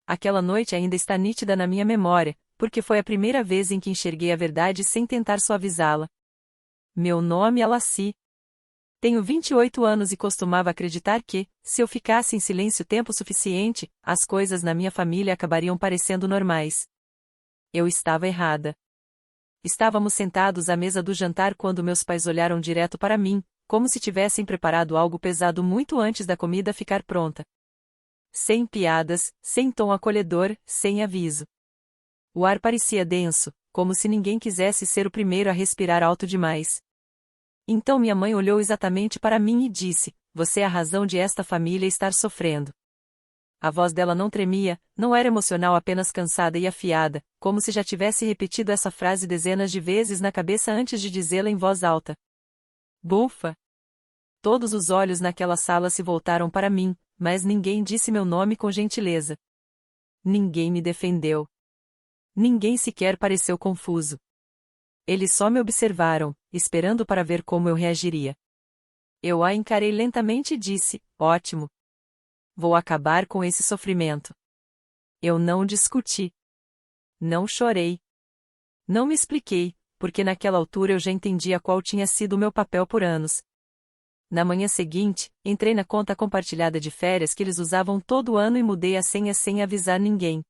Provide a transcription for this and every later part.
Aquela noite ainda está nítida na minha memória, porque foi a primeira vez em que enxerguei a verdade sem tentar suavizá-la. Meu nome é Laci. Tenho 28 anos e costumava acreditar que, se eu ficasse em silêncio tempo suficiente, as coisas na minha família acabariam parecendo normais. Eu estava errada. Estávamos sentados à mesa do jantar quando meus pais olharam direto para mim, como se tivessem preparado algo pesado muito antes da comida ficar pronta. Sem piadas, sem tom acolhedor, sem aviso. O ar parecia denso, como se ninguém quisesse ser o primeiro a respirar alto demais. Então minha mãe olhou exatamente para mim e disse: "Você é a razão de esta família estar sofrendo." A voz dela não tremia, não era emocional, apenas cansada e afiada, como se já tivesse repetido essa frase dezenas de vezes na cabeça antes de dizê-la em voz alta. Bufa! Todos os olhos naquela sala se voltaram para mim, mas ninguém disse meu nome com gentileza. Ninguém me defendeu. Ninguém sequer pareceu confuso. Eles só me observaram, esperando para ver como eu reagiria. Eu a encarei lentamente e disse: "Ótimo. Vou acabar com esse sofrimento." Eu não discuti. Não chorei. Não me expliquei, porque naquela altura eu já entendia qual tinha sido o meu papel por anos. Na manhã seguinte, entrei na conta compartilhada de férias que eles usavam todo ano e mudei a senha sem avisar ninguém.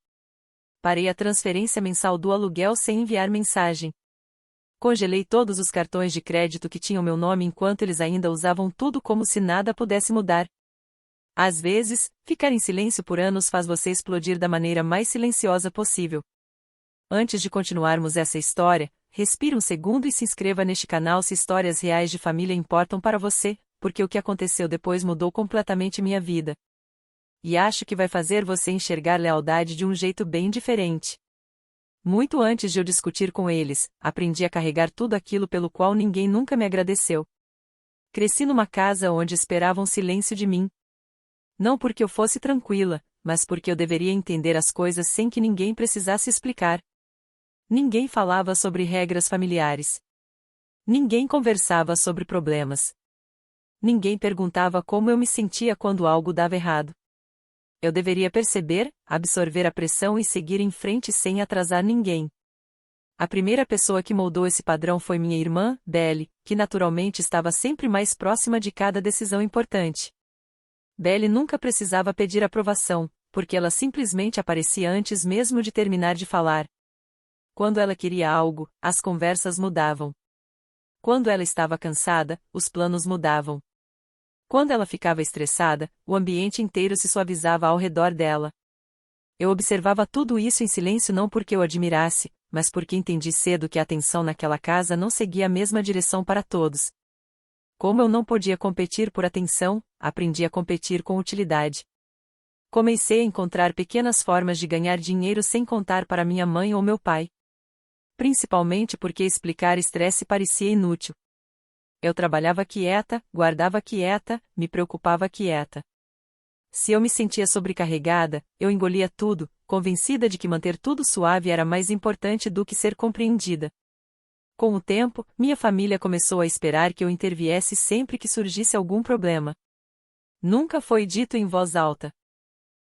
Parei a transferência mensal do aluguel sem enviar mensagem. Congelei todos os cartões de crédito que tinham meu nome enquanto eles ainda usavam tudo como se nada pudesse mudar. Às vezes, ficar em silêncio por anos faz você explodir da maneira mais silenciosa possível. Antes de continuarmos essa história, respire um segundo e se inscreva neste canal se histórias reais de família importam para você, porque o que aconteceu depois mudou completamente minha vida. E acho que vai fazer você enxergar lealdade de um jeito bem diferente. Muito antes de eu discutir com eles, aprendi a carregar tudo aquilo pelo qual ninguém nunca me agradeceu. Cresci numa casa onde esperavam silêncio de mim. Não porque eu fosse tranquila, mas porque eu deveria entender as coisas sem que ninguém precisasse explicar. Ninguém falava sobre regras familiares. Ninguém conversava sobre problemas. Ninguém perguntava como eu me sentia quando algo dava errado. Eu deveria perceber, absorver a pressão e seguir em frente sem atrasar ninguém. A primeira pessoa que moldou esse padrão foi minha irmã, Belle, que naturalmente estava sempre mais próxima de cada decisão importante. Belle nunca precisava pedir aprovação, porque ela simplesmente aparecia antes mesmo de terminar de falar. Quando ela queria algo, as conversas mudavam. Quando ela estava cansada, os planos mudavam. Quando ela ficava estressada, o ambiente inteiro se suavizava ao redor dela. Eu observava tudo isso em silêncio não porque eu admirasse, mas porque entendi cedo que a atenção naquela casa não seguia a mesma direção para todos. Como eu não podia competir por atenção, aprendi a competir com utilidade. Comecei a encontrar pequenas formas de ganhar dinheiro sem contar para minha mãe ou meu pai. Principalmente porque explicar estresse parecia inútil. Eu trabalhava quieta, guardava quieta, me preocupava quieta. Se eu me sentia sobrecarregada, eu engolia tudo, convencida de que manter tudo suave era mais importante do que ser compreendida. Com o tempo, minha família começou a esperar que eu interviesse sempre que surgisse algum problema. Nunca foi dito em voz alta.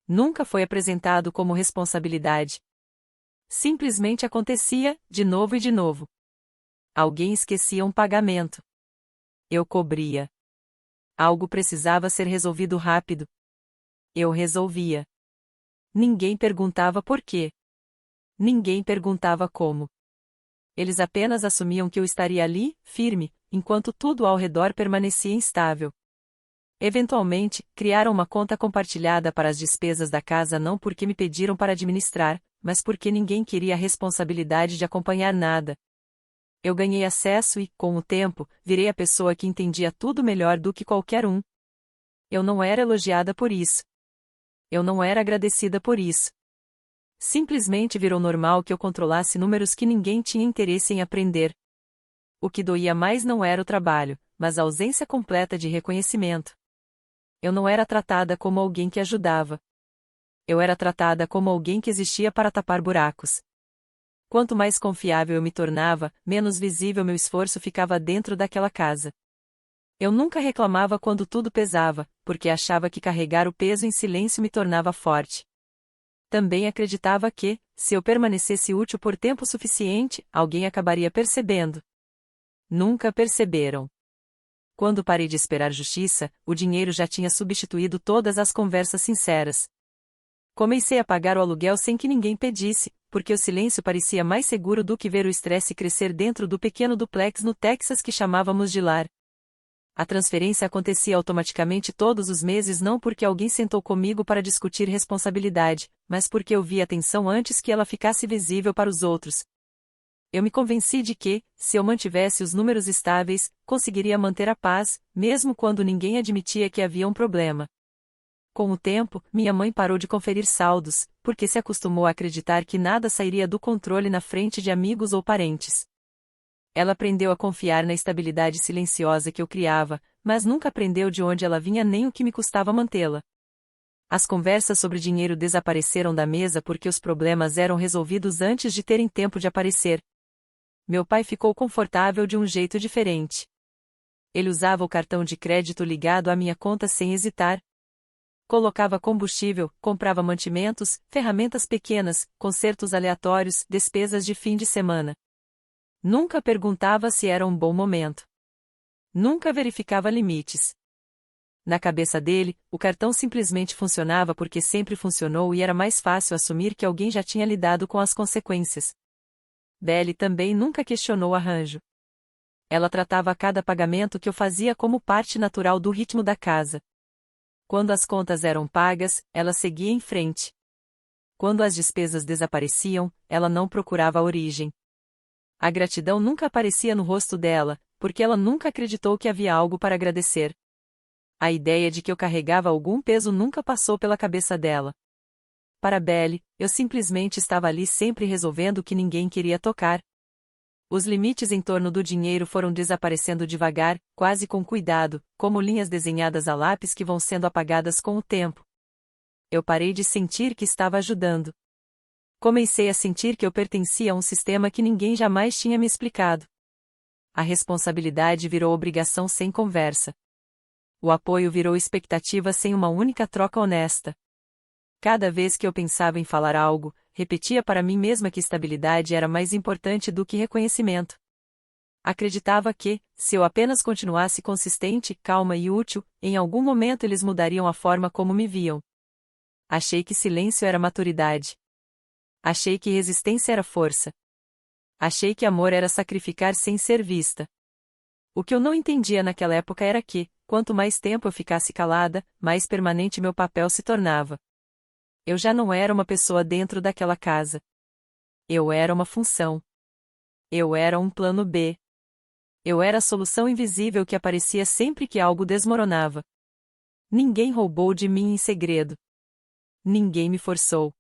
Nunca foi apresentado como responsabilidade. Simplesmente acontecia, de novo e de novo. Alguém esquecia um pagamento. Eu cobria. Algo precisava ser resolvido rápido. Eu resolvia. Ninguém perguntava por quê. Ninguém perguntava como. Eles apenas assumiam que eu estaria ali, firme, enquanto tudo ao redor permanecia instável. Eventualmente, criaram uma conta compartilhada para as despesas da casa não porque me pediram para administrar, mas porque ninguém queria a responsabilidade de acompanhar nada. Eu ganhei acesso e, com o tempo, virei a pessoa que entendia tudo melhor do que qualquer um. Eu não era elogiada por isso. Eu não era agradecida por isso. Simplesmente virou normal que eu controlasse números que ninguém tinha interesse em aprender. O que doía mais não era o trabalho, mas a ausência completa de reconhecimento. Eu não era tratada como alguém que ajudava. Eu era tratada como alguém que existia para tapar buracos. Quanto mais confiável eu me tornava, menos visível meu esforço ficava dentro daquela casa. Eu nunca reclamava quando tudo pesava, porque achava que carregar o peso em silêncio me tornava forte. Também acreditava que, se eu permanecesse útil por tempo suficiente, alguém acabaria percebendo. Nunca perceberam. Quando parei de esperar justiça, o dinheiro já tinha substituído todas as conversas sinceras. Comecei a pagar o aluguel sem que ninguém pedisse, porque o silêncio parecia mais seguro do que ver o estresse crescer dentro do pequeno duplex no Texas que chamávamos de lar. A transferência acontecia automaticamente todos os meses não porque alguém sentou comigo para discutir responsabilidade, mas porque eu vi a tensão antes que ela ficasse visível para os outros. Eu me convenci de que, se eu mantivesse os números estáveis, conseguiria manter a paz, mesmo quando ninguém admitia que havia um problema. Com o tempo, minha mãe parou de conferir saldos, porque se acostumou a acreditar que nada sairia do controle na frente de amigos ou parentes. Ela aprendeu a confiar na estabilidade silenciosa que eu criava, mas nunca aprendeu de onde ela vinha nem o que me custava mantê-la. As conversas sobre dinheiro desapareceram da mesa porque os problemas eram resolvidos antes de terem tempo de aparecer. Meu pai ficou confortável de um jeito diferente. Ele usava o cartão de crédito ligado à minha conta sem hesitar. Colocava combustível, comprava mantimentos, ferramentas pequenas, consertos aleatórios, despesas de fim de semana. Nunca perguntava se era um bom momento. Nunca verificava limites. Na cabeça dele, o cartão simplesmente funcionava porque sempre funcionou e era mais fácil assumir que alguém já tinha lidado com as consequências. Belle também nunca questionou o arranjo. Ela tratava cada pagamento que eu fazia como parte natural do ritmo da casa. Quando as contas eram pagas, ela seguia em frente. Quando as despesas desapareciam, ela não procurava a origem. A gratidão nunca aparecia no rosto dela, porque ela nunca acreditou que havia algo para agradecer. A ideia de que eu carregava algum peso nunca passou pela cabeça dela. Para Belle, eu simplesmente estava ali sempre resolvendo o que ninguém queria tocar. Os limites em torno do dinheiro foram desaparecendo devagar, quase com cuidado, como linhas desenhadas a lápis que vão sendo apagadas com o tempo. Eu parei de sentir que estava ajudando. Comecei a sentir que eu pertencia a um sistema que ninguém jamais tinha me explicado. A responsabilidade virou obrigação sem conversa. O apoio virou expectativa sem uma única troca honesta. Cada vez que eu pensava em falar algo, repetia para mim mesma que estabilidade era mais importante do que reconhecimento. Acreditava que, se eu apenas continuasse consistente, calma e útil, em algum momento eles mudariam a forma como me viam. Achei que silêncio era maturidade. Achei que resistência era força. Achei que amor era sacrificar sem ser vista. O que eu não entendia naquela época era que, quanto mais tempo eu ficasse calada, mais permanente meu papel se tornava. Eu já não era uma pessoa dentro daquela casa. Eu era uma função. Eu era um plano B. Eu era a solução invisível que aparecia sempre que algo desmoronava. Ninguém roubou de mim em segredo. Ninguém me forçou.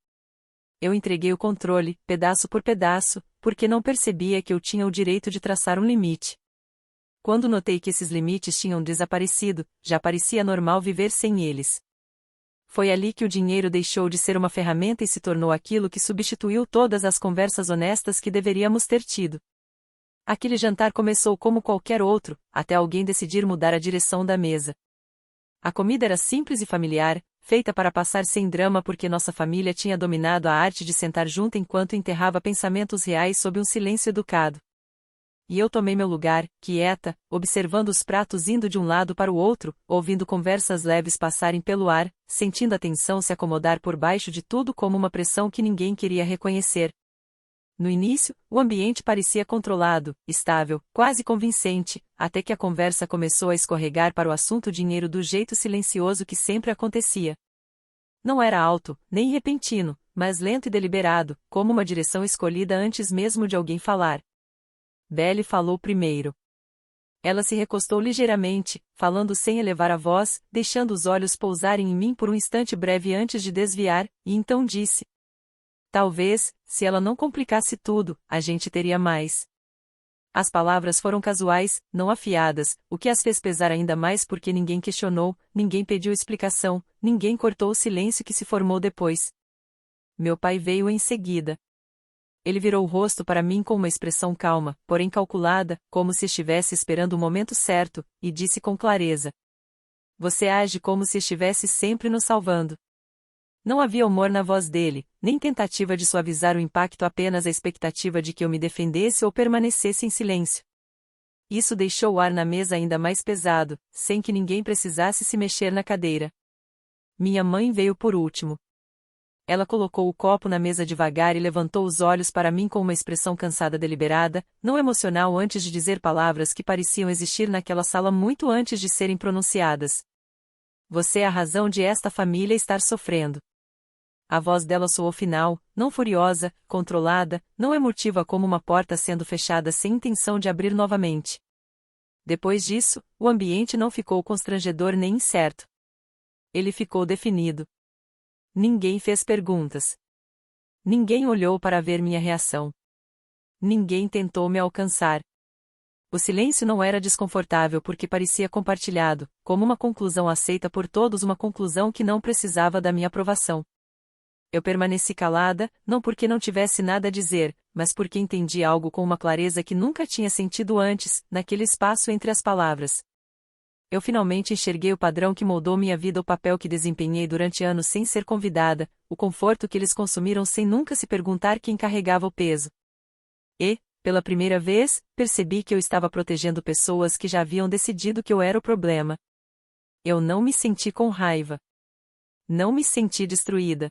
Eu entreguei o controle, pedaço por pedaço, porque não percebia que eu tinha o direito de traçar um limite. Quando notei que esses limites tinham desaparecido, já parecia normal viver sem eles. Foi ali que o dinheiro deixou de ser uma ferramenta e se tornou aquilo que substituiu todas as conversas honestas que deveríamos ter tido. Aquele jantar começou como qualquer outro, até alguém decidir mudar a direção da mesa. A comida era simples e familiar, feita para passar sem drama porque nossa família tinha dominado a arte de sentar junto enquanto enterrava pensamentos reais sob um silêncio educado. E eu tomei meu lugar, quieta, observando os pratos indo de um lado para o outro, ouvindo conversas leves passarem pelo ar, sentindo a tensão se acomodar por baixo de tudo como uma pressão que ninguém queria reconhecer. No início, o ambiente parecia controlado, estável, quase convincente, até que a conversa começou a escorregar para o assunto dinheiro do jeito silencioso que sempre acontecia. Não era alto, nem repentino, mas lento e deliberado, como uma direção escolhida antes mesmo de alguém falar. Belle falou primeiro. Ela se recostou ligeiramente, falando sem elevar a voz, deixando os olhos pousarem em mim por um instante breve antes de desviar, e então disse: talvez, se ela não complicasse tudo, a gente teria mais. As palavras foram casuais, não afiadas, o que as fez pesar ainda mais porque ninguém questionou, ninguém pediu explicação, ninguém cortou o silêncio que se formou depois. Meu pai veio em seguida. Ele virou o rosto para mim com uma expressão calma, porém calculada, como se estivesse esperando o momento certo, e disse com clareza: você age como se estivesse sempre nos salvando. Não havia humor na voz dele, nem tentativa de suavizar o impacto, apenas a expectativa de que eu me defendesse ou permanecesse em silêncio. Isso deixou o ar na mesa ainda mais pesado, sem que ninguém precisasse se mexer na cadeira. Minha mãe veio por último. Ela colocou o copo na mesa devagar e levantou os olhos para mim com uma expressão cansada, deliberada, não emocional, antes de dizer palavras que pareciam existir naquela sala muito antes de serem pronunciadas. Você é a razão de esta família estar sofrendo. A voz dela soou final, não furiosa, controlada, não emotiva, como uma porta sendo fechada sem intenção de abrir novamente. Depois disso, o ambiente não ficou constrangedor nem incerto. Ele ficou definido. Ninguém fez perguntas. Ninguém olhou para ver minha reação. Ninguém tentou me alcançar. O silêncio não era desconfortável porque parecia compartilhado, como uma conclusão aceita por todos, uma conclusão que não precisava da minha aprovação. Eu permaneci calada, não porque não tivesse nada a dizer, mas porque entendi algo com uma clareza que nunca tinha sentido antes, naquele espaço entre as palavras. Eu finalmente enxerguei o padrão que moldou minha vida, o papel que desempenhei durante anos sem ser convidada, o conforto que eles consumiram sem nunca se perguntar quem carregava o peso. E, pela primeira vez, percebi que eu estava protegendo pessoas que já haviam decidido que eu era o problema. Eu não me senti com raiva. Não me senti destruída.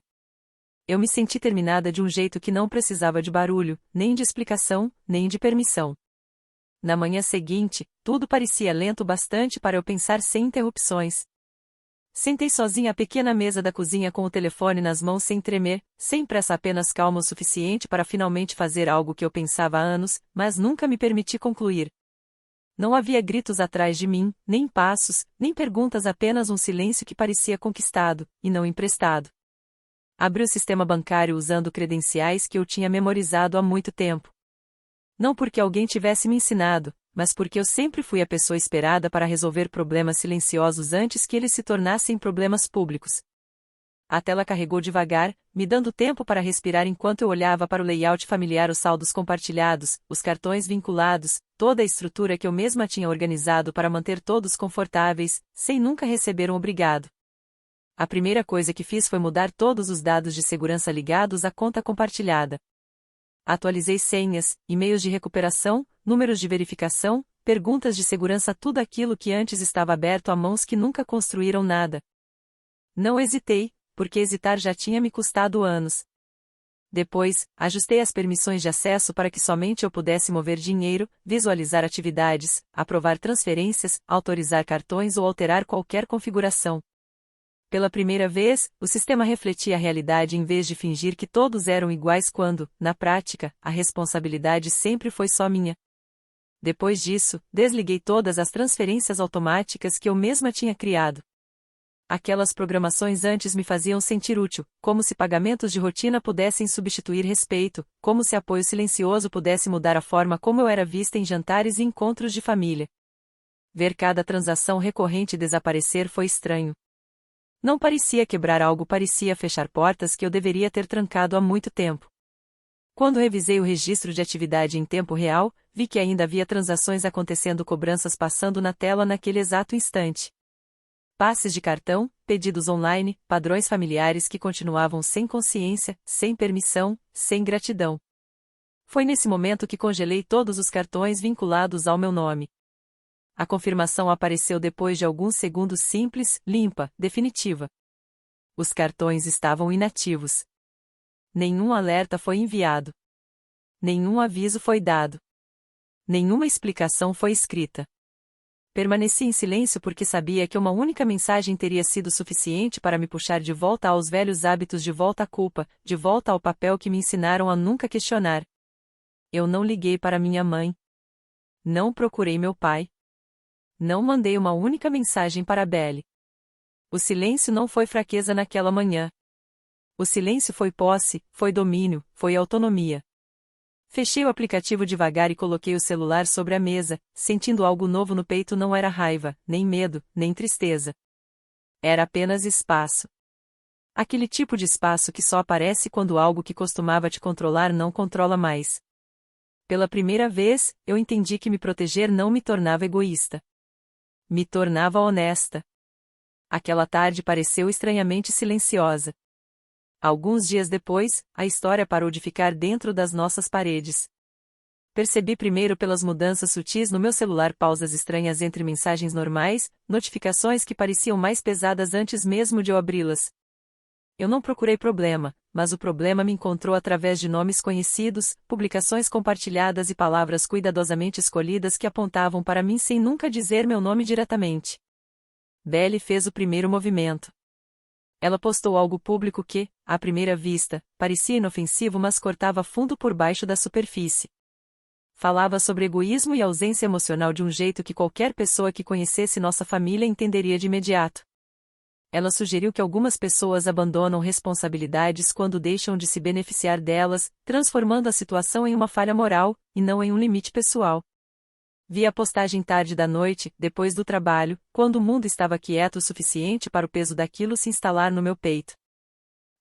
Eu me senti terminada de um jeito que não precisava de barulho, nem de explicação, nem de permissão. Na manhã seguinte, tudo parecia lento bastante para eu pensar sem interrupções. Sentei sozinha à pequena mesa da cozinha com o telefone nas mãos, sem tremer, sem pressa, apenas calma o suficiente para finalmente fazer algo que eu pensava há anos, mas nunca me permiti concluir. Não havia gritos atrás de mim, nem passos, nem perguntas, apenas um silêncio que parecia conquistado, e não emprestado. Abri o sistema bancário usando credenciais que eu tinha memorizado há muito tempo. Não porque alguém tivesse me ensinado, mas porque eu sempre fui a pessoa esperada para resolver problemas silenciosos antes que eles se tornassem problemas públicos. A tela carregou devagar, me dando tempo para respirar enquanto eu olhava para o layout familiar, os saldos compartilhados, os cartões vinculados, toda a estrutura que eu mesma tinha organizado para manter todos confortáveis, sem nunca receber um obrigado. A primeira coisa que fiz foi mudar todos os dados de segurança ligados à conta compartilhada. Atualizei senhas, e-mails de recuperação, números de verificação, perguntas de segurança, tudo aquilo que antes estava aberto a mãos que nunca construíram nada. Não hesitei, porque hesitar já tinha me custado anos. Depois, ajustei as permissões de acesso para que somente eu pudesse mover dinheiro, visualizar atividades, aprovar transferências, autorizar cartões ou alterar qualquer configuração. Pela primeira vez, o sistema refletia a realidade em vez de fingir que todos eram iguais quando, na prática, a responsabilidade sempre foi só minha. Depois disso, desliguei todas as transferências automáticas que eu mesma tinha criado. Aquelas programações antes me faziam sentir útil, como se pagamentos de rotina pudessem substituir respeito, como se apoio silencioso pudesse mudar a forma como eu era vista em jantares e encontros de família. Ver cada transação recorrente desaparecer foi estranho. Não parecia quebrar algo, parecia fechar portas que eu deveria ter trancado há muito tempo. Quando revisei o registro de atividade em tempo real, vi que ainda havia transações acontecendo, cobranças passando na tela naquele exato instante. Passes de cartão, pedidos online, padrões familiares que continuavam sem consciência, sem permissão, sem gratidão. Foi nesse momento que congelei todos os cartões vinculados ao meu nome. A confirmação apareceu depois de alguns segundos, simples, limpa, definitiva. Os cartões estavam inativos. Nenhum alerta foi enviado. Nenhum aviso foi dado. Nenhuma explicação foi escrita. Permaneci em silêncio porque sabia que uma única mensagem teria sido suficiente para me puxar de volta aos velhos hábitos, de volta à culpa, de volta ao papel que me ensinaram a nunca questionar. Eu não liguei para minha mãe. Não procurei meu pai. Não mandei uma única mensagem para Belle. O silêncio não foi fraqueza naquela manhã. O silêncio foi posse, foi domínio, foi autonomia. Fechei o aplicativo devagar e coloquei o celular sobre a mesa, sentindo algo novo no peito. Não era raiva, nem medo, nem tristeza. Era apenas espaço. Aquele tipo de espaço que só aparece quando algo que costumava te controlar não controla mais. Pela primeira vez, eu entendi que me proteger não me tornava egoísta. Me tornava honesta. Aquela tarde pareceu estranhamente silenciosa. Alguns dias depois, a história parou de ficar dentro das nossas paredes. Percebi primeiro pelas mudanças sutis no meu celular, pausas estranhas entre mensagens normais, notificações que pareciam mais pesadas antes mesmo de eu abri-las. Eu não procurei problema, mas o problema me encontrou através de nomes conhecidos, publicações compartilhadas e palavras cuidadosamente escolhidas que apontavam para mim sem nunca dizer meu nome diretamente. Belly fez o primeiro movimento. Ela postou algo público que, à primeira vista, parecia inofensivo, mas cortava fundo por baixo da superfície. Falava sobre egoísmo e ausência emocional de um jeito que qualquer pessoa que conhecesse nossa família entenderia de imediato. Ela sugeriu que algumas pessoas abandonam responsabilidades quando deixam de se beneficiar delas, transformando a situação em uma falha moral, e não em um limite pessoal. Vi a postagem tarde da noite, depois do trabalho, quando o mundo estava quieto o suficiente para o peso daquilo se instalar no meu peito.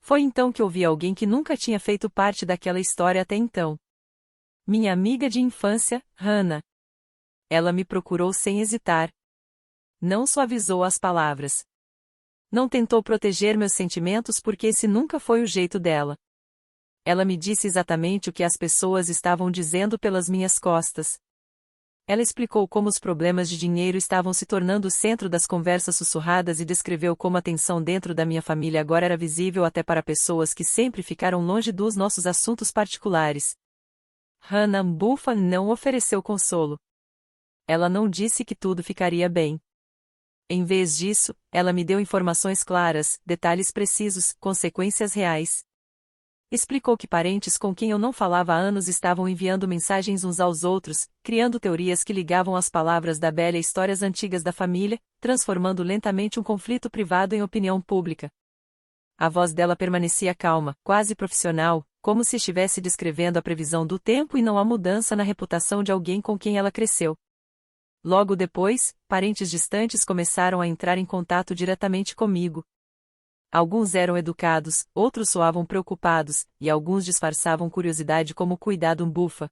Foi então que ouvi alguém que nunca tinha feito parte daquela história até então. Minha amiga de infância, Hannah. Ela me procurou sem hesitar. Não suavizou as palavras. Não tentou proteger meus sentimentos porque esse nunca foi o jeito dela. Ela me disse exatamente o que as pessoas estavam dizendo pelas minhas costas. Ela explicou como os problemas de dinheiro estavam se tornando o centro das conversas sussurradas e descreveu como a tensão dentro da minha família agora era visível até para pessoas que sempre ficaram longe dos nossos assuntos particulares. Hannah Bufa não ofereceu consolo. Ela não disse que tudo ficaria bem. Em vez disso, ela me deu informações claras, detalhes precisos, consequências reais. Explicou que parentes com quem eu não falava há anos estavam enviando mensagens uns aos outros, criando teorias que ligavam as palavras da Belly a histórias antigas da família, transformando lentamente um conflito privado em opinião pública. A voz dela permanecia calma, quase profissional, como se estivesse descrevendo a previsão do tempo e não a mudança na reputação de alguém com quem ela cresceu. Logo depois, parentes distantes começaram a entrar em contato diretamente comigo. Alguns eram educados, outros soavam preocupados, e alguns disfarçavam curiosidade como cuidado bufa.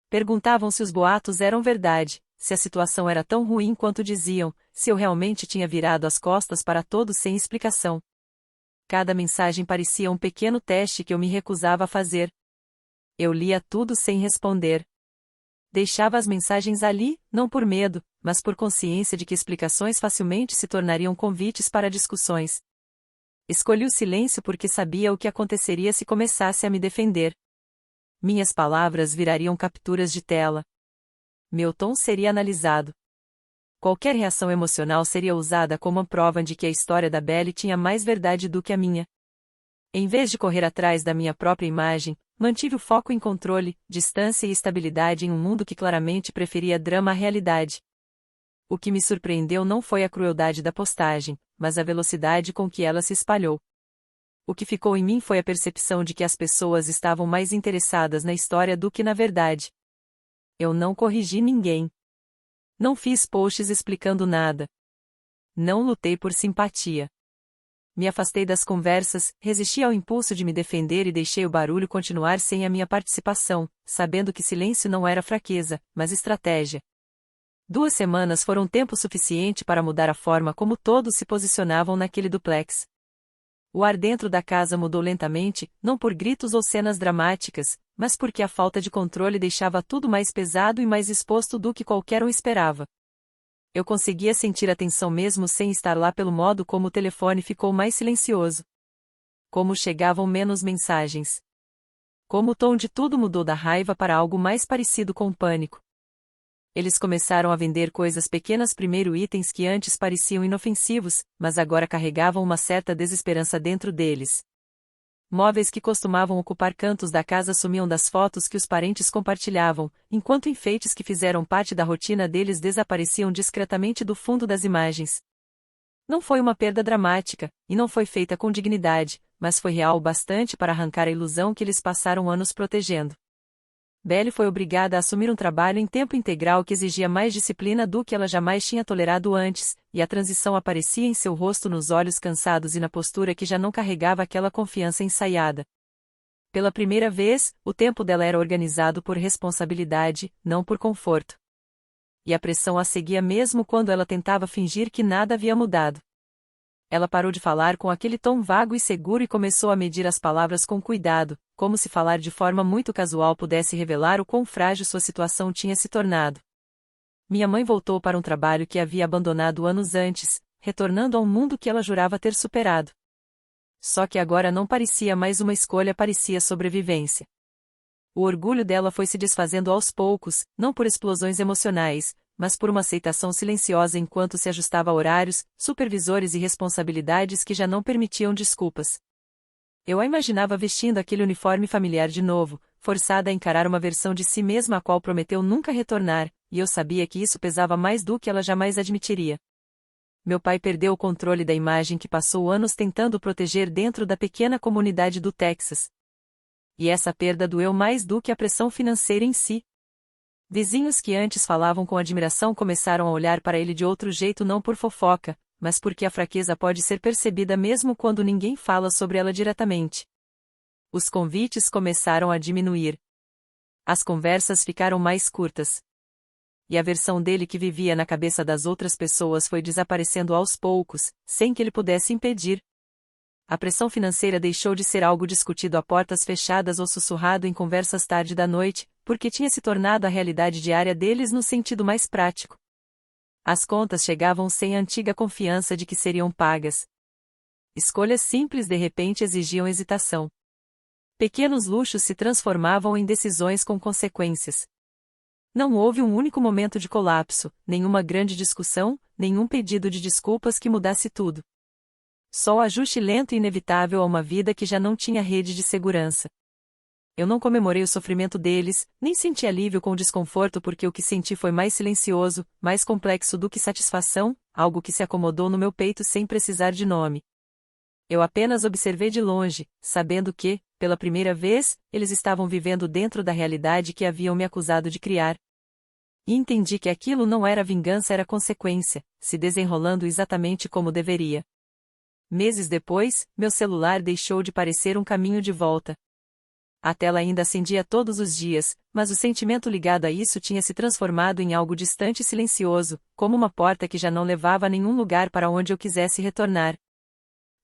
Perguntavam se os boatos eram verdade, se a situação era tão ruim quanto diziam, se eu realmente tinha virado as costas para todos sem explicação. Cada mensagem parecia um pequeno teste que eu me recusava a fazer. Eu lia tudo sem responder. Deixava as mensagens ali, não por medo, mas por consciência de que explicações facilmente se tornariam convites para discussões. Escolhi o silêncio porque sabia o que aconteceria se começasse a me defender. Minhas palavras virariam capturas de tela. Meu tom seria analisado. Qualquer reação emocional seria usada como prova de que a história da Belly tinha mais verdade do que a minha. Em vez de correr atrás da minha própria imagem, mantive o foco em controle, distância e estabilidade em um mundo que claramente preferia drama à realidade. O que me surpreendeu não foi a crueldade da postagem, mas a velocidade com que ela se espalhou. O que ficou em mim foi a percepção de que as pessoas estavam mais interessadas na história do que na verdade. Eu não corrigi ninguém. Não fiz posts explicando nada. Não lutei por simpatia. Me afastei das conversas, resisti ao impulso de me defender e deixei o barulho continuar sem a minha participação, sabendo que silêncio não era fraqueza, mas estratégia. 2 semanas foram tempo suficiente para mudar a forma como todos se posicionavam naquele duplex. O ar dentro da casa mudou lentamente, não por gritos ou cenas dramáticas, mas porque a falta de controle deixava tudo mais pesado e mais exposto do que qualquer um esperava. Eu conseguia sentir a tensão mesmo sem estar lá pelo modo como o telefone ficou mais silencioso. Como chegavam menos mensagens. Como o tom de tudo mudou da raiva para algo mais parecido com pânico. Eles começaram a vender coisas pequenas primeiro, itens que antes pareciam inofensivos, mas agora carregavam uma certa desesperança dentro deles. Móveis que costumavam ocupar cantos da casa sumiam das fotos que os parentes compartilhavam, enquanto enfeites que fizeram parte da rotina deles desapareciam discretamente do fundo das imagens. Não foi uma perda dramática, e não foi feita com dignidade, mas foi real o bastante para arrancar a ilusão que eles passaram anos protegendo. Belly foi obrigada a assumir um trabalho em tempo integral que exigia mais disciplina do que ela jamais tinha tolerado antes, e a transição aparecia em seu rosto, nos olhos cansados e na postura que já não carregava aquela confiança ensaiada. Pela primeira vez, o tempo dela era organizado por responsabilidade, não por conforto. E a pressão a seguia mesmo quando ela tentava fingir que nada havia mudado. Ela parou de falar com aquele tom vago e seguro e começou a medir as palavras com cuidado, como se falar de forma muito casual pudesse revelar o quão frágil sua situação tinha se tornado. Minha mãe voltou para um trabalho que havia abandonado anos antes, retornando a um mundo que ela jurava ter superado. Só que agora não parecia mais uma escolha, parecia sobrevivência. O orgulho dela foi se desfazendo aos poucos, não por explosões emocionais, mas por uma aceitação silenciosa enquanto se ajustava a horários, supervisores e responsabilidades que já não permitiam desculpas. Eu a imaginava vestindo aquele uniforme familiar de novo, forçada a encarar uma versão de si mesma a qual prometeu nunca retornar, e eu sabia que isso pesava mais do que ela jamais admitiria. Meu pai perdeu o controle da imagem que passou anos tentando proteger dentro da pequena comunidade do Texas. E essa perda doeu mais do que a pressão financeira em si. Vizinhos que antes falavam com admiração começaram a olhar para ele de outro jeito, não por fofoca, mas porque a fraqueza pode ser percebida mesmo quando ninguém fala sobre ela diretamente. Os convites começaram a diminuir. As conversas ficaram mais curtas. E a versão dele que vivia na cabeça das outras pessoas foi desaparecendo aos poucos, sem que ele pudesse impedir. A pressão financeira deixou de ser algo discutido a portas fechadas ou sussurrado em conversas tarde da noite, porque tinha se tornado a realidade diária deles no sentido mais prático. As contas chegavam sem a antiga confiança de que seriam pagas. Escolhas simples de repente exigiam hesitação. Pequenos luxos se transformavam em decisões com consequências. Não houve um único momento de colapso, nenhuma grande discussão, nenhum pedido de desculpas que mudasse tudo. Só o ajuste lento e inevitável a uma vida que já não tinha rede de segurança. Eu não comemorei o sofrimento deles, nem senti alívio com o desconforto porque o que senti foi mais silencioso, mais complexo do que satisfação, algo que se acomodou no meu peito sem precisar de nome. Eu apenas observei de longe, sabendo que, pela primeira vez, eles estavam vivendo dentro da realidade que haviam me acusado de criar. E entendi que aquilo não era vingança, era consequência, se desenrolando exatamente como deveria. Meses depois, meu celular deixou de parecer um caminho de volta. A tela ainda acendia todos os dias, mas o sentimento ligado a isso tinha se transformado em algo distante e silencioso, como uma porta que já não levava a nenhum lugar para onde eu quisesse retornar.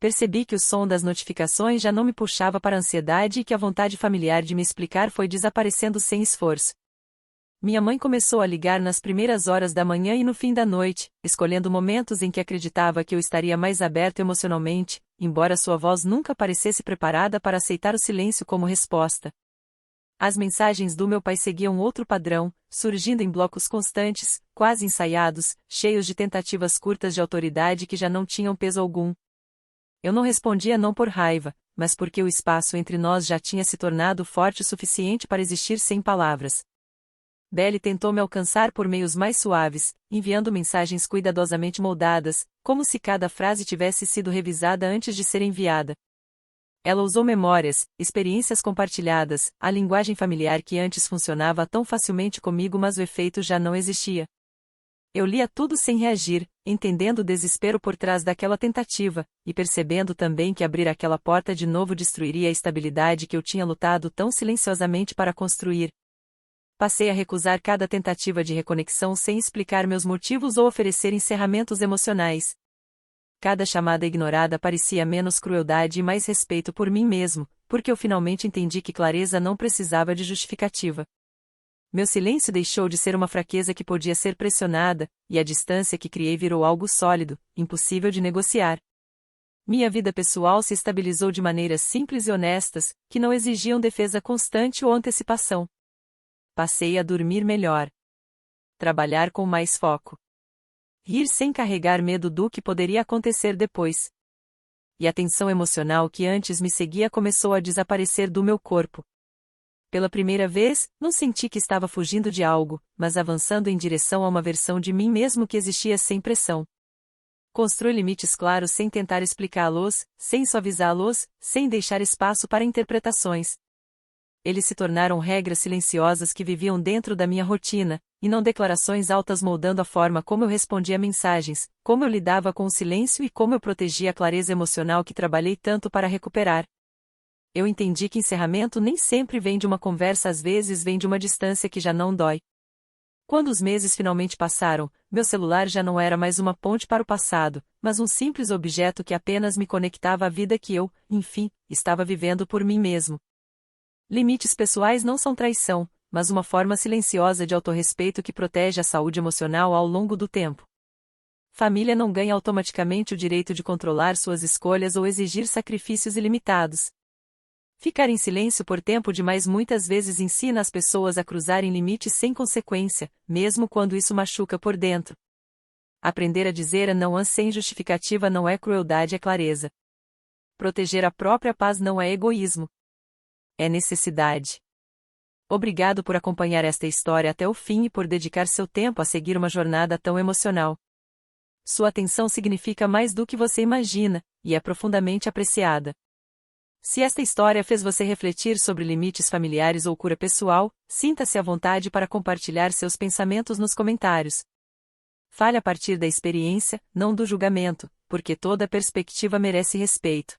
Percebi que o som das notificações já não me puxava para a ansiedade e que a vontade familiar de me explicar foi desaparecendo sem esforço. Minha mãe começou a ligar nas primeiras horas da manhã e no fim da noite, escolhendo momentos em que acreditava que eu estaria mais aberto emocionalmente, embora sua voz nunca parecesse preparada para aceitar o silêncio como resposta. As mensagens do meu pai seguiam outro padrão, surgindo em blocos constantes, quase ensaiados, cheios de tentativas curtas de autoridade que já não tinham peso algum. Eu não respondia não por raiva, mas porque o espaço entre nós já tinha se tornado forte o suficiente para existir sem palavras. Belly tentou me alcançar por meios mais suaves, enviando mensagens cuidadosamente moldadas, como se cada frase tivesse sido revisada antes de ser enviada. Ela usou memórias, experiências compartilhadas, a linguagem familiar que antes funcionava tão facilmente comigo, mas o efeito já não existia. Eu lia tudo sem reagir, entendendo o desespero por trás daquela tentativa, e percebendo também que abrir aquela porta de novo destruiria a estabilidade que eu tinha lutado tão silenciosamente para construir. Passei a recusar cada tentativa de reconexão sem explicar meus motivos ou oferecer encerramentos emocionais. Cada chamada ignorada parecia menos crueldade e mais respeito por mim mesmo, porque eu finalmente entendi que clareza não precisava de justificativa. Meu silêncio deixou de ser uma fraqueza que podia ser pressionada, e a distância que criei virou algo sólido, impossível de negociar. Minha vida pessoal se estabilizou de maneiras simples e honestas, que não exigiam defesa constante ou antecipação. Passei a dormir melhor. Trabalhar com mais foco. Rir sem carregar medo do que poderia acontecer depois. E a tensão emocional que antes me seguia começou a desaparecer do meu corpo. Pela primeira vez, não senti que estava fugindo de algo, mas avançando em direção a uma versão de mim mesmo que existia sem pressão. Construí limites claros sem tentar explicá-los, sem suavizá-los, sem deixar espaço para interpretações. Eles se tornaram regras silenciosas que viviam dentro da minha rotina, e não declarações altas moldando a forma como eu respondia a mensagens, como eu lidava com o silêncio e como eu protegia a clareza emocional que trabalhei tanto para recuperar. Eu entendi que encerramento nem sempre vem de uma conversa, às vezes vem de uma distância que já não dói. Quando os meses finalmente passaram, meu celular já não era mais uma ponte para o passado, mas um simples objeto que apenas me conectava à vida que eu, enfim, estava vivendo por mim mesmo. Limites pessoais não são traição, mas uma forma silenciosa de autorrespeito que protege a saúde emocional ao longo do tempo. Família não ganha automaticamente o direito de controlar suas escolhas ou exigir sacrifícios ilimitados. Ficar em silêncio por tempo demais muitas vezes ensina as pessoas a cruzarem limites sem consequência, mesmo quando isso machuca por dentro. Aprender a dizer não sem justificativa não é crueldade, é clareza. Proteger a própria paz não é egoísmo. É necessidade. Obrigado por acompanhar esta história até o fim e por dedicar seu tempo a seguir uma jornada tão emocional. Sua atenção significa mais do que você imagina, e é profundamente apreciada. Se esta história fez você refletir sobre limites familiares ou cura pessoal, sinta-se à vontade para compartilhar seus pensamentos nos comentários. Fale a partir da experiência, não do julgamento, porque toda perspectiva merece respeito.